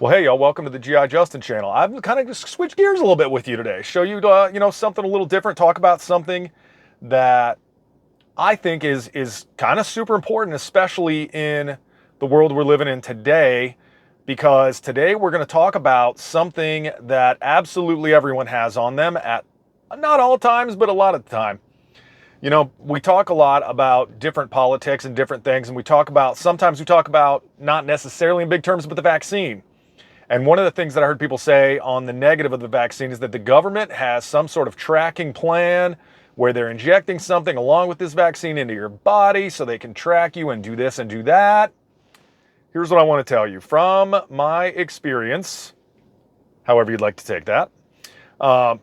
Well, hey, y'all, welcome to the GI Justin channel. I've kind of just switched gears a little bit with you today. Show you, something a little different. Talk about something that I think is kind of super important, especially in the world we're living in today, because today we're going to talk about something that absolutely everyone has on them at not all times, but a lot of the time. You know, we talk a lot about different politics and different things, and sometimes we talk about not necessarily in big terms, but the vaccine. And one of the things that I heard people say on the negative of the vaccine is that the government has some sort of tracking plan where they're injecting something along with this vaccine into your body so they can track you and do this and do that. Here's what I want to tell you from my experience, however you'd like to take that. Uh,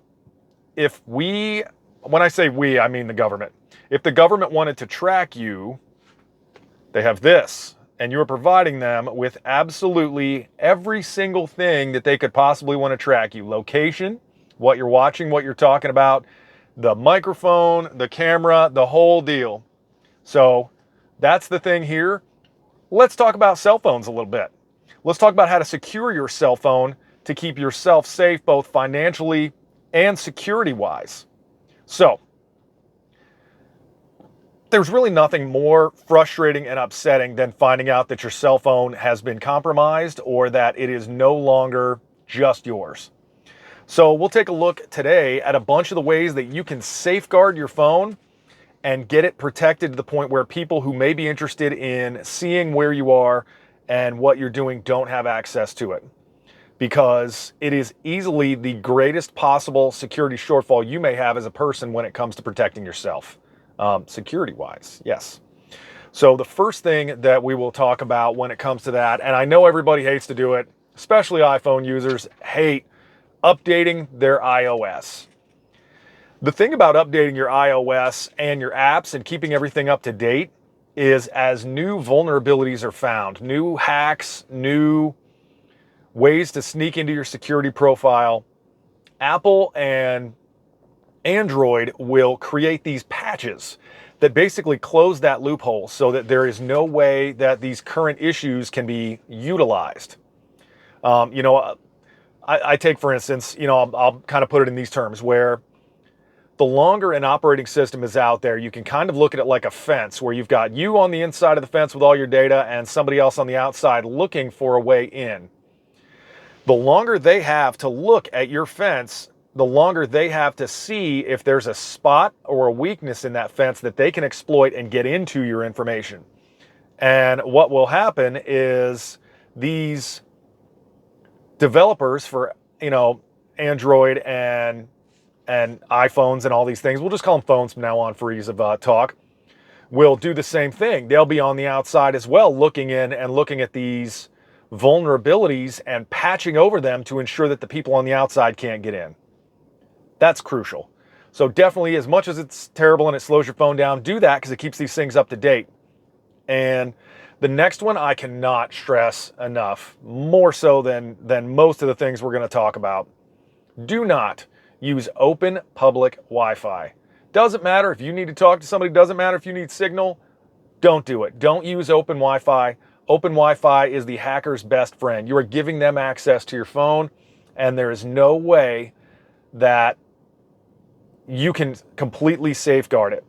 if we, when I say we, I mean the government. If the government wanted to track you, they have this, and you're providing them with absolutely every single thing that they could possibly want to track you. Location, what you're watching, what you're talking about, the microphone, the camera, the whole deal. So that's the thing here. Let's talk about cell phones a little bit. Let's talk about how to secure your cell phone to keep yourself safe, both financially and security-wise. So, there's really nothing more frustrating and upsetting than finding out that your cell phone has been compromised or that it is no longer just yours. So we'll take a look today at a bunch of the ways that you can safeguard your phone and get it protected to the point where people who may be interested in seeing where you are and what you're doing don't have access to it. Because it is easily the greatest possible security shortfall you may have as a person when it comes to protecting yourself. Security-wise, yes. So the first thing that we will talk about when it comes to that, and I know everybody hates to do it, especially iPhone users hate updating their iOS. The thing about updating your iOS and your apps and keeping everything up to date is as new vulnerabilities are found, new hacks, new ways to sneak into your security profile, Apple and Android will create these patches that basically close that loophole so that there is no way that these current issues can be utilized. Um, you know, I take, for instance, I'll kind of put it in these terms where the longer an operating system is out there, you can kind of look at it like a fence where you've got you on the inside of the fence with all your data and somebody else on the outside looking for a way in. The longer they have to look at your fence, the longer they have to see if there's a spot or a weakness in that fence that they can exploit and get into your information. And what will happen is these developers for, Android and iPhones and all these things, we'll just call them phones from now on for ease of talk, will do the same thing. They'll be on the outside as well, looking in and looking at these vulnerabilities and patching over them to ensure that the people on the outside can't get in. That's crucial. So definitely, as much as it's terrible and it slows your phone down, do that because it keeps these things up to date. And the next one I cannot stress enough, more so than most of the things we're going to talk about. Do not use open public Wi-Fi. Doesn't matter if you need to talk to somebody, doesn't matter if you need signal, don't do it. Don't use open Wi-Fi. Open Wi-Fi is the hacker's best friend. You are giving them access to your phone, and there is no way that you can completely safeguard it.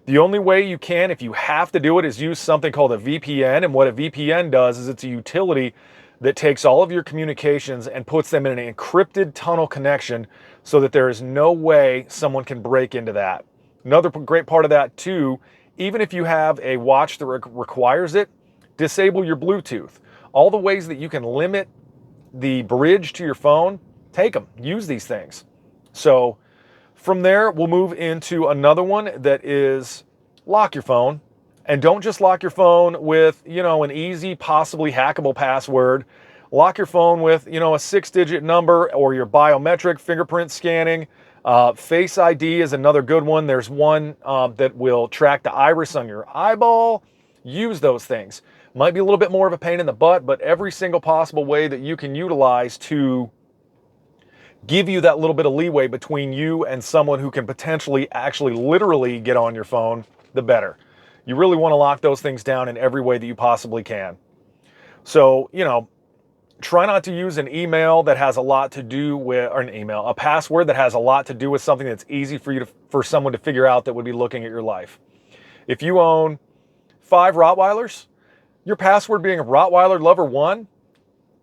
The only way you can, if you have to do it, is use something called a VPN. And what a VPN does is it's a utility that takes all of your communications and puts them in an encrypted tunnel connection so that there is no way someone can break into that. Another great part of that too, even if you have a watch that requires it, disable your Bluetooth. All the ways that you can limit the bridge to your phone, take them, use these things. So from there, we'll move into another one that is lock your phone. And don't just lock your phone with, an easy, possibly hackable password. Lock your phone with, a 6-digit number or your biometric fingerprint scanning. Face ID is another good one. There's one that will track the iris on your eyeball. Use those things. Might be a little bit more of a pain in the butt, but every single possible way that you can utilize to give you that little bit of leeway between you and someone who can potentially actually literally get on your phone, the better. You really want to lock those things down in every way that you possibly can. So, Try not to use an email that has a lot to do with, or a password that has a lot to do with something that's easy for someone to figure out that would be looking at your life. If you own 5 Rottweilers, your password being Rottweiler Lover 1,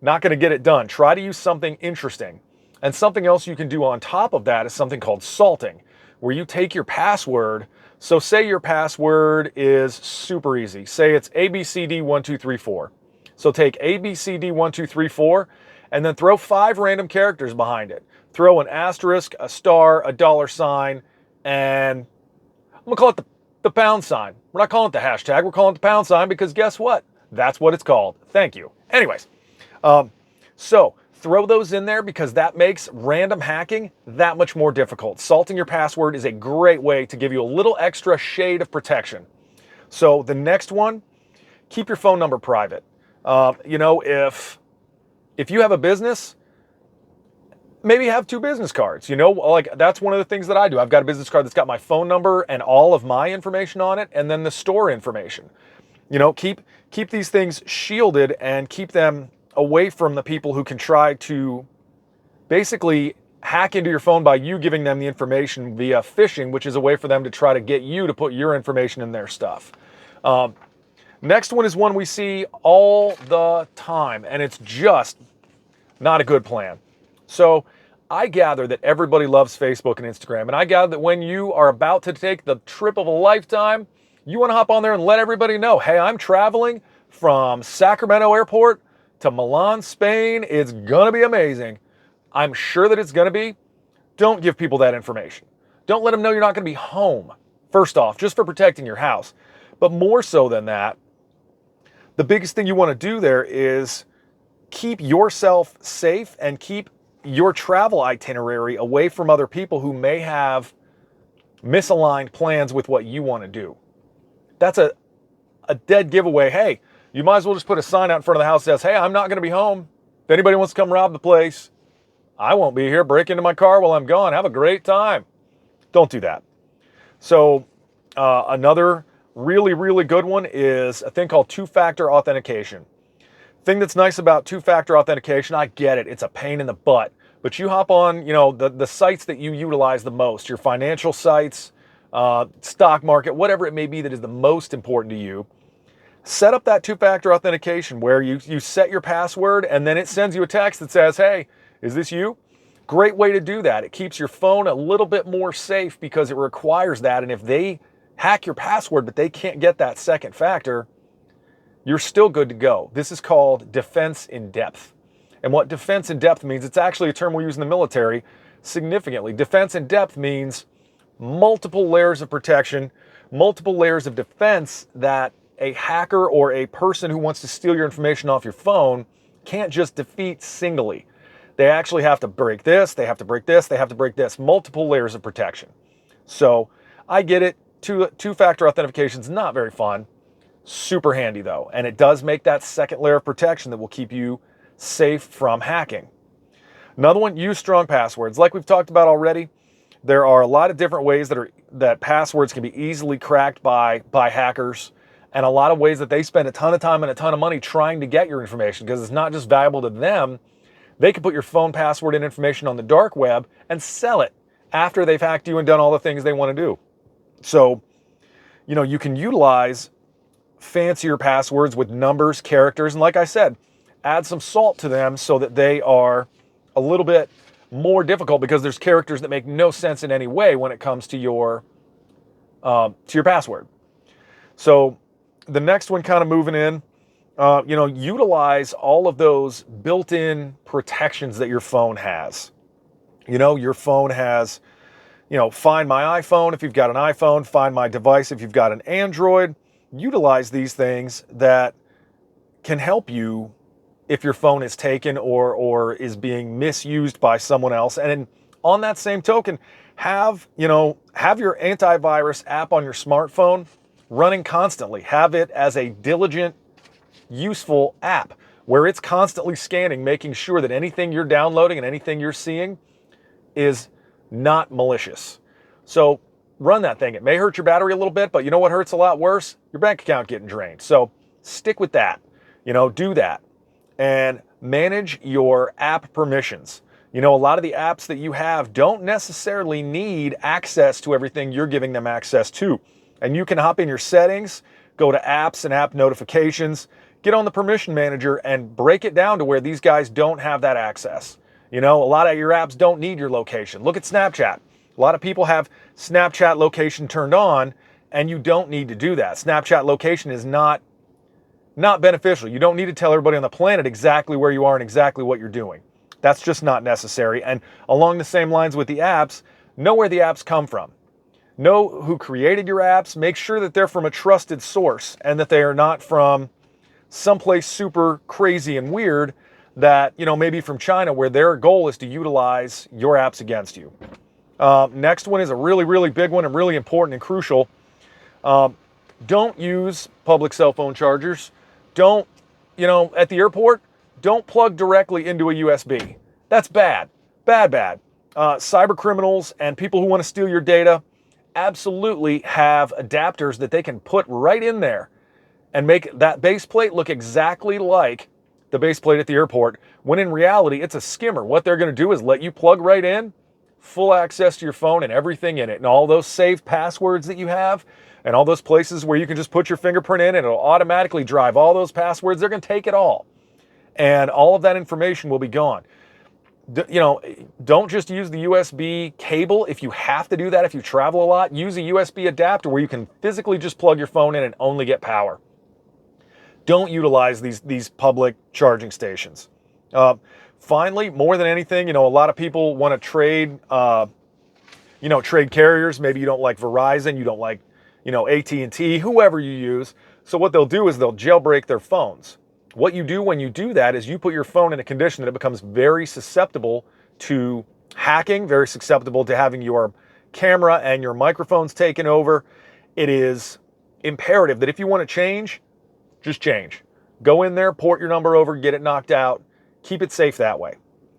not going to get it done. Try to use something interesting. And something else you can do on top of that is something called salting, where you take your password. So say your password is super easy. Say it's ABCD1234. So take ABCD1234 and then throw 5 random characters behind it. Throw an asterisk, a star, a $sign, and I'm going to call it the pound sign. We're not calling it the hashtag. We're calling it the pound sign because guess what? That's what it's called. Thank you. Anyways, so throw those in there because that makes random hacking that much more difficult. Salting your password is a great way to give you a little extra shade of protection. So the next one, keep your phone number private. If you have a business, maybe have 2 business cards. Like that's one of the things that I do. I've got a business card that's got my phone number and all of my information on it, and then the store information. Keep these things shielded and keep them away from the people who can try to basically hack into your phone by you giving them the information via phishing, which is a way for them to try to get you to put your information in their stuff. Next one is one we see all the time, and it's just not a good plan. So I gather that everybody loves Facebook and Instagram, and I gather that when you are about to take the trip of a lifetime, you want to hop on there and let everybody know, hey, I'm traveling from Sacramento Airport to Milan, Spain. It's going to be amazing. I'm sure that it's going to be. Don't give people that information. Don't let them know you're not going to be home, first off, just for protecting your house. But more so than that, the biggest thing you want to do there is keep yourself safe and keep your travel itinerary away from other people who may have misaligned plans with what you want to do. That's a dead giveaway. Hey, you might as well just put a sign out in front of the house that says, hey, I'm not going to be home. If anybody wants to come rob the place, I won't be here. Break into my car while I'm gone. Have a great time. Don't do that. So another really, really good one is a thing called two-factor authentication. Thing that's nice about two-factor authentication, I get it. It's a pain in the butt. But you hop on, the sites that you utilize the most, your financial sites, stock market, whatever it may be that is the most important to you. Set up that two-factor authentication where you set your password and then it sends you a text that says, hey, is this you? Great way to do that. It keeps your phone a little bit more safe because it requires that. And if they hack your password but they can't get that second factor, you're still good to go. This is called defense in depth. And what defense in depth means, it's actually a term we use in the military significantly. Defense in depth means multiple layers of protection, multiple layers of defense that a hacker or a person who wants to steal your information off your phone can't just defeat singly. They actually have to break this, they have to break this, they have to break this. Multiple layers of protection. So I get it. Two-factor authentication is not very fun. Super handy though. And it does make that second layer of protection that will keep you safe from hacking. Another one, use strong passwords. Like we've talked about already, there are a lot of different ways that passwords can be easily cracked by hackers, and a lot of ways that they spend a ton of time and a ton of money trying to get your information because it's not just valuable to them. They can put your phone password and information on the dark web and sell it after they've hacked you and done all the things they want to do. So, you can utilize fancier passwords with numbers, characters, and like I said, add some salt to them so that they are a little bit more difficult because there's characters that make no sense in any way when it comes to your password. So the next one, kind of moving in, utilize all of those built-in protections that your phone has. Your phone has, Find My iPhone if you've got an iPhone, Find My Device if you've got an Android. Utilize these things that can help you if your phone is taken or is being misused by someone else. And on that same token, have your antivirus app on your smartphone running constantly. Have it as a diligent, useful app where it's constantly scanning, making sure that anything you're downloading and anything you're seeing is not malicious. So run that thing. It may hurt your battery a little bit, but you know what hurts a lot worse? Your bank account getting drained. So stick with that. Do that. and manage your app permissions. You know, a lot of the apps that you have don't necessarily need access to everything you're giving them access to. And you can hop in your settings, go to apps and app notifications, get on the permission manager and break it down to where these guys don't have that access. You know, a lot of your apps don't need your location. Look at Snapchat. A lot of people have Snapchat location turned on, and you don't need to do that. Snapchat location is not beneficial. You don't need to tell everybody on the planet exactly where you are and exactly what you're doing. That's just not necessary. And along the same lines with the apps, know where the apps come from. Know who created your apps. Make sure that they're from a trusted source and that they are not from someplace super crazy and weird that, you know, maybe from China, where their goal is to utilize your apps against you. Next one is a really, really big one and really important and crucial. Don't use public cell phone chargers. Don't, you know, at the airport, don't plug directly into a USB. That's bad. Bad, bad. Cyber criminals and people who want to steal your data absolutely have adapters that they can put right in there and make that base plate look exactly like the base plate at the airport, when in reality, it's a skimmer. What they're going to do is let you plug right in, full access to your phone and everything in it, and all those saved passwords that you have, and all those places where you can just put your fingerprint in and it'll automatically drive all those passwords. They're going to take it all. And all of that information will be gone. You know, don't just use the USB cable. If you have to do that, if you travel a lot, use a USB adapter where you can physically just plug your phone in and only get power. Don't utilize these public charging stations. Finally, more than anything, you know, a lot of people want to trade, trade carriers. Maybe you don't like Verizon, you don't like, you know, AT&T, whoever you use. So what they'll do is they'll jailbreak their phones. What you do when you do that is you put your phone in a condition that it becomes very susceptible to hacking, very susceptible to having your camera and your microphones taken over. It is imperative that if you want to change, just change. Go in there, port your number over, get it knocked out, keep it safe that way.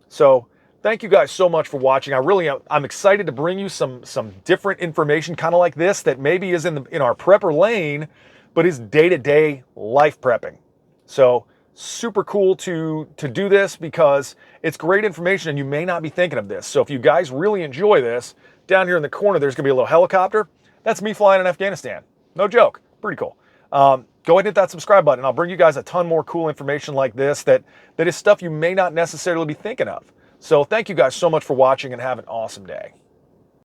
So thank you guys so much for watching. I'm excited to bring you some different information kind of like this that maybe is in our prepper lane, but is day-to-day life prepping. So super cool to do this because it's great information and you may not be thinking of this. So if you guys really enjoy this, down here in the corner, there's gonna be a little helicopter. That's me flying in Afghanistan. No joke, pretty cool. Go ahead and hit that subscribe button. I'll bring you guys a ton more cool information like this that is stuff you may not necessarily be thinking of. So thank you guys so much for watching and have an awesome day.